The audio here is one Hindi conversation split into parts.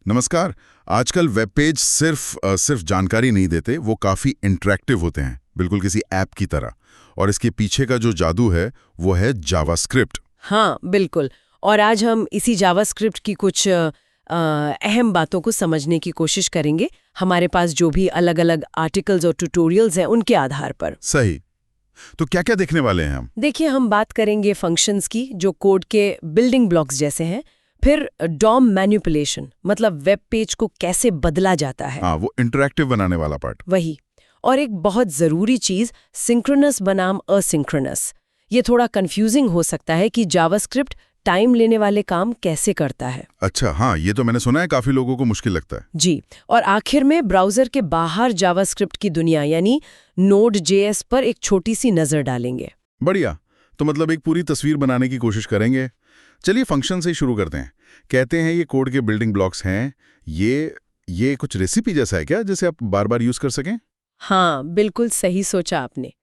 नमस्कार। आजकल वेब पेज सिर्फ जानकारी नहीं देते, वो काफ़ी इंटरेक्टिव होते हैं, बिल्कुल किसी ऐप की तरह। और इसके पीछे का जो जादू है वो है जावास्क्रिप्ट। हाँ, बिल्कुल। और आज हम इसी जावास्क्रिप्ट की कुछ अहम बातों को समझने की कोशिश करेंगे, हमारे पास जो भी अलग-अलग आर्टिकल्स और ट्यूटोरियल्स हैं उनके आधार पर। सही। तो क्या क्या देखने वाले हैं हम? देखिए, हम बात करेंगे फंक्शंस की, जो कोड के बिल्डिंग ब्लॉक्स जैसे हैं। फिर डॉम मैनिपुलेशन, मतलब वेब पेज को कैसे बदला जाता है, हाँ, वो इंटरेक्टिव बनाने वाला पार्ट। वही। और एक बहुत ज़रूरी चीज़, सिंक्रोनस बनाम असिंक्रोनस। ये थोड़ा कंफ्यूजिंग हो सकता है कि जावास्क्रिप्ट टाइम लेने वाले काम कैसे करता है। अच्छा, हाँ, ये तो मैंने सुना है, काफ़ी लोगों को मुश्किल लगता है। जी। और आखिर में ब्राउज़र के बाहर जावास्क्रिप्ट की दुनिया यानी Node.js पर एक छोटी सी नज़र डालेंगे। बढ़िया। तो मतलब एक पूरी तस्वीर बनाने की कोशिश करेंगे। चलिए फंक्शन से ही शुरू करते हैं। कहते हैं ये कोड के बिल्डिंग ब्लॉक्स हैं। ये कुछ रेसिपी जैसा है क्या, जिसे आप बार बार यूज़ कर सकें? हाँ, बिल्कुल सही सोचा आपने।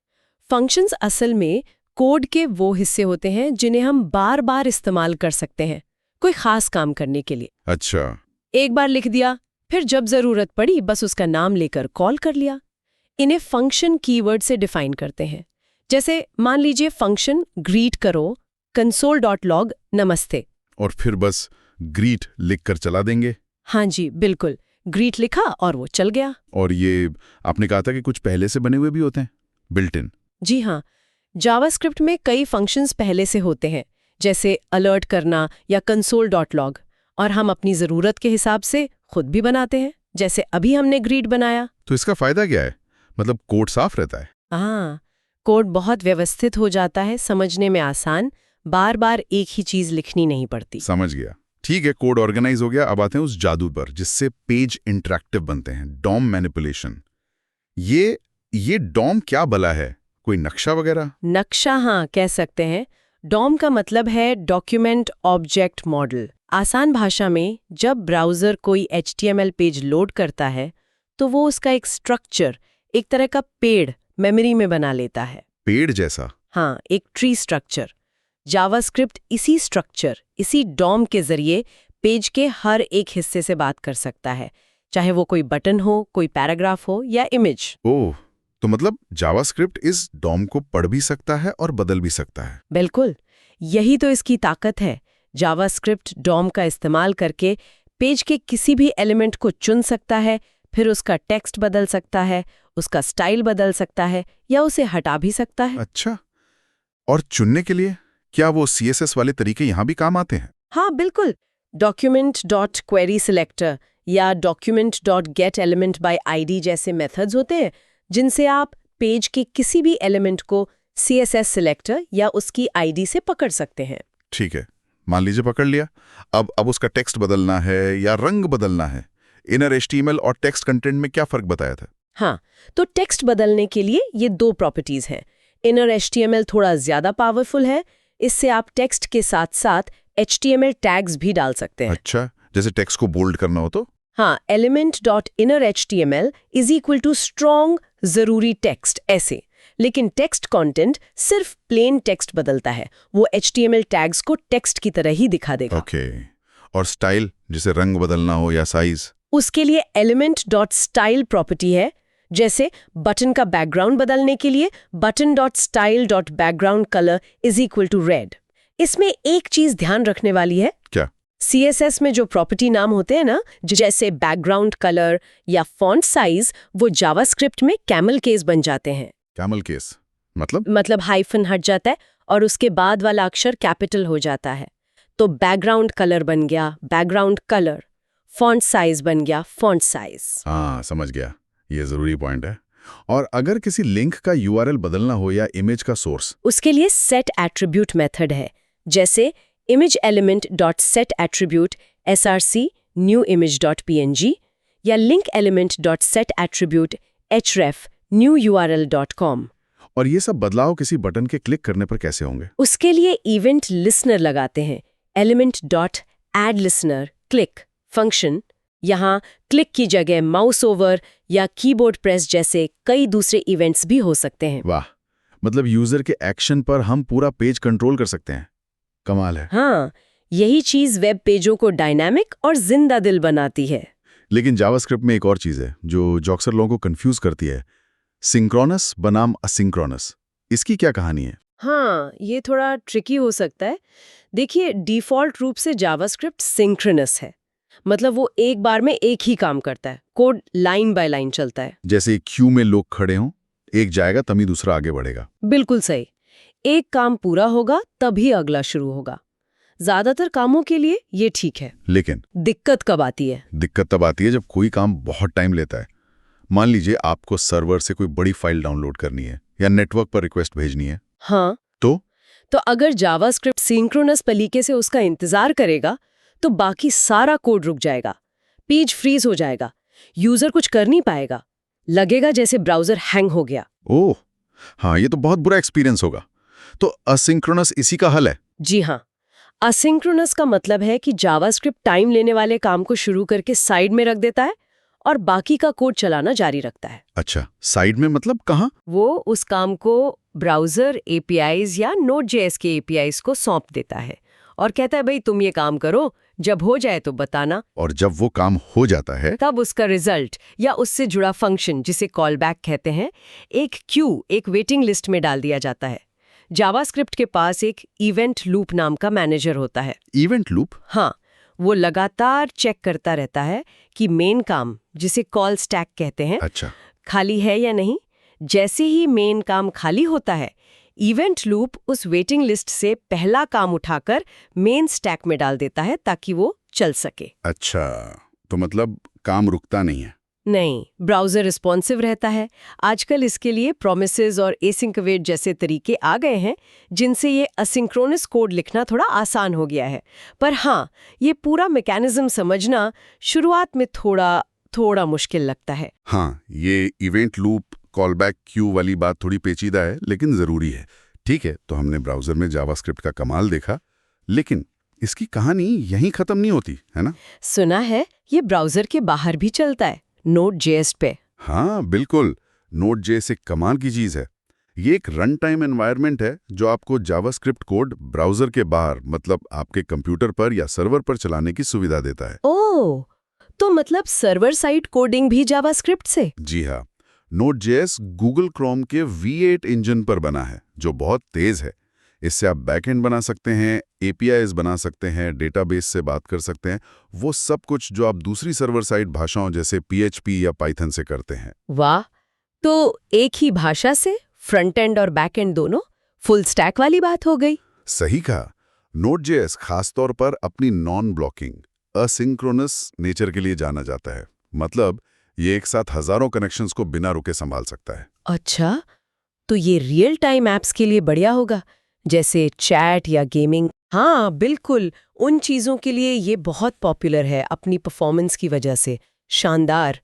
फंक्शंस असल में कोड के वो हिस्से होते हैं जिन्हें हम बार बार इस्तेमाल कर सकते हैं, कोई खास काम करने के लिए। अच्छा। एक बार लिख दिया, फिर जब ज़रूरत पड़ी बस उसका नाम लेकर कॉल कर लिया। इन्हें फंक्शन कीवर्ड से डिफाइन करते हैं। जैसे मान लीजिए फंक्शन ग्रीट करो console.log नमस्ते। और फिर बस ग्रीट लिखकर चला देंगे। हाँ जी, बिल्कुल। ग्रीट लिखा और वो चल गया। और ये आपने कहा था कि कुछ पहले से बने हुए भी होते हैं, बिल्ट इन। जी हाँ, जावास्क्रिप्ट में कई फंक्शंस पहले से होते हैं, जैसे अलर्ट करना या console.log, और हम अपनी ज़रूरत के हिसाब से खुद भी बनाते हैं, जैसे अभी हमने ग्रीट बनाया। तो इसका फायदा क्या है? मतलब कोड साफ रहता है? हाँ, कोड बहुत व्यवस्थित हो जाता है, समझने में आसान, बार बार एक ही चीज़ लिखनी नहीं पड़ती। समझ गया। ठीक है, कोड ऑर्गेनाइज हो गया। अब आते हैं उस जादू पर जिससे पेज इंटरेक्टिव बनते हैं, डॉम मैनिपुलेशन। ये डॉम क्या भला है? कोई नक्शा वगैरह? नक्शा, हाँ, कह सकते हैं। डॉम का मतलब है डॉक्यूमेंट ऑब्जेक्ट मॉडल। आसान भाषा में, जब ब्राउज़र कोई HTML पेज लोड करता है तो वो उसका एक स्ट्रक्चर, एक तरह का पेड़ मेमोरी में बना लेता है। पेड़ जैसा? हाँ, एक ट्री स्ट्रक्चर। जावास्क्रिप्ट इसी स्ट्रक्चर, इसी डॉम के जरिए पेज के हर एक हिस्से से बात कर सकता है, चाहे वो कोई बटन हो, कोई पैराग्राफ हो या इमेज। ओह, तो मतलब जावास्क्रिप्ट इस डॉम को पढ़ भी सकता है और बदल भी सकता है। बिल्कुल, यही तो इसकी ताकत है। जावास्क्रिप्ट डॉम का इस्तेमाल करके पेज के किसी भी एलिमेंट को चुन सकता है, फिर उसका टेक्स्ट बदल सकता है, उसका स्टाइल बदल सकता है या उसे हटा भी सकता है। अच्छा, और चुनने के लिए क्या वो CSS वाले तरीके यहाँ भी काम आते हैं? हाँ, बिल्कुल। document.querySelector या document.getElementById जैसे मेथड्स होते हैं, जिनसे आप पेज के किसी भी एलिमेंट को CSS सिलेक्टर या उसकी ID से पकड़ सकते हैं। ठीक है, मान लीजिए पकड़ लिया। अब उसका टेक्स्ट बदलना है या रंग बदलना है। इनर HTML और टेक्स्ट कंटेंट में क्या फर्क बताया था? हाँ, तो टेक्स्ट बदलने के लिए ये दो प्रॉपर्टीज हैं। इनर HTML थोड़ा ज्यादा पावरफुल है, इससे आप टेक्स्ट के साथ साथ HTML टैग्स भी डाल सकते हैं। अच्छा, जैसे टेक्स्ट को बोल्ड करना हो तो? हाँ, element.innerHTML is equal to strong जरूरी टेक्स्ट, ऐसे। लेकिन टेक्स्ट कंटेंट सिर्फ प्लेन टेक्स्ट बदलता है, वो HTML टैग्स को टेक्स्ट की तरह ही दिखा देगा। ओके। और स्टाइल, जैसे रंग बदलना हो या साइज? उसके लिए element.style प्रॉपर्टी है। जैसे बटन का बैकग्राउंड बदलने के लिए button.style.backgroundColor is equal to red. इसमें एक चीज ध्यान रखने वाली है। क्या? CSS में जो प्रॉपर्टी नाम होते हैं ना, जैसे बैकग्राउंड कलर या फॉन्ट साइज, वो जावास्क्रिप्ट में कैमल केस बन जाते हैं। कैमल केस मतलब हाइफन हट जाता है और उसके बाद वाला अक्षर कैपिटल हो जाता है। तो बैकग्राउंड कलर बन गया बैकग्राउंड कलर, फॉन्ट साइज बन गया फॉन्ट साइज। हाँ, समझ गया। ये जरूरी पॉइंट है। और अगर किसी लिंक का URL बदलना हो या इमेज का सोर्स? उसके लिए सेट एट्रीब्यूट मेथड है। जैसे imageElement.setAttribute src new image.png या linkElement.setAttribute href new url.com। और ये सब बदलाव किसी बटन के क्लिक करने पर कैसे होंगे? उसके लिए इवेंट लिसनर लगाते हैं, element.addListener क्लिक फंक्शन। यहाँ क्लिक की जगह माउस ओवर या कीबोर्ड प्रेस जैसे कई दूसरे इवेंट्स भी हो सकते हैं। वाह, मतलब यूजर के एक्शन पर हम पूरा पेज कंट्रोल कर सकते हैं। कमाल है। हाँ, यही चीज वेब पेजों को डायनामिक और जिंदा दिल बनाती है। लेकिन जावास्क्रिप्ट में एक और चीज़ है जो अक्सर लोगों को कंफ्यूज करती है, सिंक्रोनस बनाम असिंक्रोनस। इसकी क्या कहानी है? हाँ, ये थोड़ा ट्रिकी हो सकता है। देखिए, डिफ़ॉल्ट रूप से जावास्क्रिप्ट सिंक्रोनस है। मतलब वो एक बार में एक ही काम करता है, कोड लाइन बाय लाइन चलता है। जैसे क्यू में लोग खड़े हों, एक जाएगा तभी दूसरा आगे बढ़ेगा। बिल्कुल सही। एक काम पूरा होगा तभी अगला शुरू होगा। ज्यादातर कामों के लिए ये ठीक है। लेकिन दिक्कत कब आती है? दिक्कत तब आती है जब कोई काम बहुत टाइम लेता है। मान लीजिए आपको सर्वर से कोई बड़ी फाइल डाउनलोड करनी है या नेटवर्क पर रिक्वेस्ट भेजनी है। हाँ, तो अगर जावास्क्रिप्ट सिंक्रोनस तरीके से उसका इंतजार करेगा तो बाकी सारा कोड रुक जाएगा, पेज फ्रीज हो जाएगा, यूजर कुछ कर नहीं पाएगा, लगेगा जैसे ब्राउजर हैंग हो गया। ओह हाँ, ये तो बहुत बुरा एक्सपीरियंस होगा। तो असिंक्रोनस इसी का हल है? जी हाँ, असिंक्रोनस का मतलब है कि जावास्क्रिप्ट टाइम लेने वाले काम को शुरू करके साइड में रख देता है और बाकी का कोड चलाना जारी रखता है। अच्छा, साइड में मतलब कहाँ? वो उस काम को ब्राउजर एपीआईज या नोड.जेएस के एपीआईज को सौंप देता है और कहता है भाई तुम ये काम करो, जब हो जाए तो बताना। और जब वो काम हो जाता है तब उसका रिजल्ट या उससे जुड़ा फंक्शन, जिसे कॉल बैक कहते हैं, एक क्यू, एक वेटिंग लिस्ट में डाल दिया जाता है। जावास्क्रिप्ट के पास एक इवेंट लूप नाम का मैनेजर होता है। Event loop? हाँ, वो लगातार चेक करता रहता है कि मेन काम, जिसे कॉल स्टैक कहते हैं, अच्छा, खाली है या नहीं। जैसे ही मेन काम खाली होता है, इवेंट लूप उस वेटिंग लिस्ट से पहला काम उठाकर मेन स्टैक में डाल देता है ताकि वो चल सके। अच्छा, तो मतलब काम रुकता नहीं है। नहीं, ब्राउजर रिस्पॉन्सिव रहता है। आजकल इसके लिए प्रोमिसेस और एसिंक अवेट जैसे तरीके आ गए हैं जिनसे ये असिंक्रोनस कोड लिखना थोड़ा आसान हो गया है। पर हाँ, ये पूरा मैकेनिज्म समझना शुरुआत में थोड़ा मुश्किल लगता है। हाँ, ये event loop call back Q वाली बात थोड़ी पेचीदा है लेकिन ज़रूरी है। ठीक है, तो हमने ब्राउज़र में जावास्क्रिप्ट का कमाल देखा, लेकिन इसकी कहानी यहीं ख़त्म नहीं होती, है ना? सुना है ये ब्राउजर के बाहर भी चलता है, नोड.जेएस पे। हाँ बिल्कुल, नोड.जेएस एक कमाल की चीज़ है। ये एक रन टाइम एनवायरनमेंट है जो आपको जावास्क्रिप्ट कोड ब्राउज़र के बाहर, मतलब आपके कंप्यूटर पर या सर्वर पर चलाने की सुविधा देता है। ओह, तो मतलब सर्वर साइड कोडिंग भी जावास्क्रिप्ट से? जी हाँ, नोड.जेएस गूगल क्रोम के V8 इंजन पर बना है जो बहुत तेज है। इससे आप बैकएंड बना सकते हैं, एपीआईज बना सकते हैं, डेटाबेस से बात कर सकते हैं, वो सब कुछ जो आप दूसरी सर्वर साइड भाषाओं जैसे PHP या पाइथन से करते हैं। वाह, तो एक ही भाषा से फ्रंट एंड और बैक एंड दोनों फुल स्टैक वाली बात हो गई। सही कहा। नोड.जेएस खासतौर पर अपनी नॉन ब्लॉकिंग, असिंक्रोनस नेचर के लिए जाना जाता है। मतलब ये एक साथ हजारों कनेक्शंस को बिना रुके संभाल सकता है। अच्छा, तो ये रियल टाइम एप्स के लिए बढ़िया होगा, जैसे चैट या गेमिंग। हाँ बिल्कुल, उन चीज़ों के लिए ये बहुत पॉपुलर है अपनी परफॉर्मेंस की वजह से। शानदार।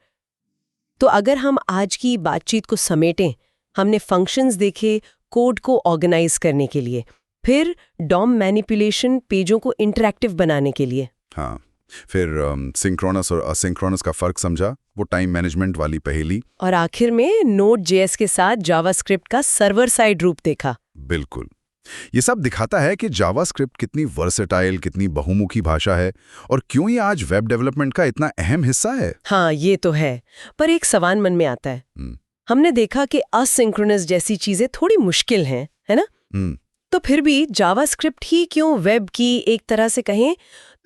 तो अगर हम आज की बातचीत को समेटें, हमने फंक्शंस देखे कोड को ऑर्गेनाइज करने के लिए, फिर डॉम मैनिपुलेशन पेजों को इंटरैक्टिव बनाने के लिए। हाँ, फिर सिंक्रोनस और असिंक्रोनस का फर्क समझा, वो टाइम मैनेजमेंट वाली पहेली, और आखिर में नोड.जेएस के साथ जावास्क्रिप्ट का सर्वर साइड रूप देखा। बिल्कुल। ये सब दिखाता है कि जावास्क्रिप्ट कितनी वर्सेटाइल, कितनी बहुमुखी भाषा है और क्यों ये आज वेब डेवलपमेंट का इतना अहम हिस्सा है। हाँ, ये तो है। पर एक सवाल मन में आता है। हमने देखा कि असिंक्रोनस जैसी चीजें थोड़ी मुश्किल हैं, है ना? तो फिर भी जावास्क्रिप्ट ही क्यों वेब की एक तरह से कहें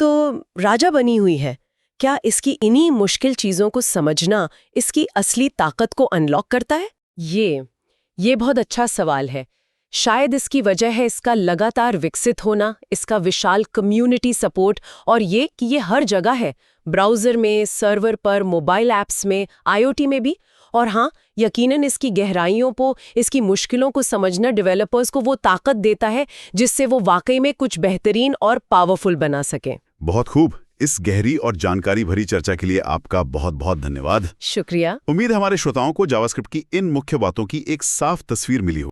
तो राजा बनी हुई है? क्या इसकी इन्हीं मुश्किल चीजों को समझना इसकी असली ताकत को अनलॉक करता है? ये बहुत अच्छा सवाल है। शायद इसकी वजह है इसका लगातार विकसित होना, इसका विशाल कम्युनिटी सपोर्ट और ये कि ये हर जगह है, ब्राउज़र में, सर्वर पर, मोबाइल ऐप्स में, IoT में भी। और हाँ, यकीनन इसकी गहराइयों को, इसकी मुश्किलों को समझना डेवलपर्स को वो ताकत देता है जिससे वो वाकई में कुछ बेहतरीन और पावरफुल बना सकें। बहुत खूब। इस गहरी और जानकारी भरी चर्चा के लिए आपका बहुत बहुत धन्यवाद। शुक्रिया। उम्मीद है हमारे श्रोताओं को जावास्क्रिप्ट की इन मुख्य बातों की एक साफ तस्वीर मिली हो।